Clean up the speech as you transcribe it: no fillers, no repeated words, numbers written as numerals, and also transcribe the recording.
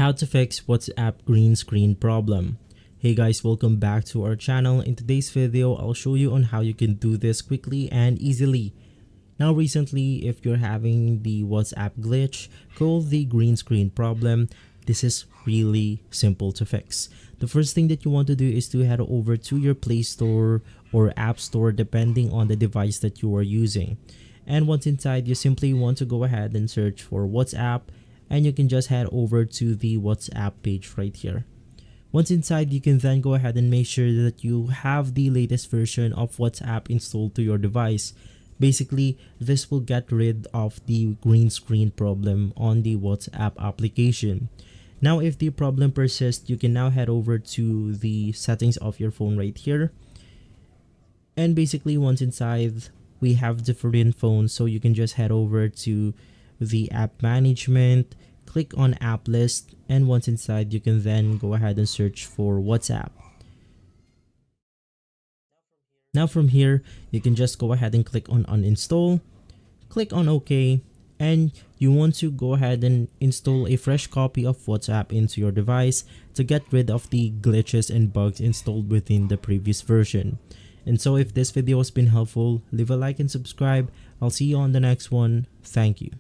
How to fix WhatsApp green screen problem. Hey guys, welcome back to our channel. In today's video, I'll show you on how you can do this quickly and easily. Now recently, if you're having the WhatsApp glitch called the green screen problem, this is really simple to fix. The first thing that you want to do is to head over to your Play Store or App Store depending on the device that you are using. And once inside, you simply want to go ahead and search for WhatsApp, and you can just head over to the WhatsApp page right here. Once inside, you can then go ahead and make sure that you have the latest version of WhatsApp installed to your device. Basically, this will get rid of the green screen problem on the WhatsApp application. Now, if the problem persists, you can now head over to the settings of your phone right here. And basically, once inside, we have different phones, so you can just head over to the app management, click on app list, and once inside, you can then go ahead and search for WhatsApp. Now from here, you can just go ahead and click on uninstall, click on OK, and you want to go ahead and install a fresh copy of WhatsApp into your device to get rid of the glitches and bugs installed within the previous version. And so if this video has been helpful, leave a like and subscribe. I'll see you on the next one. Thank you.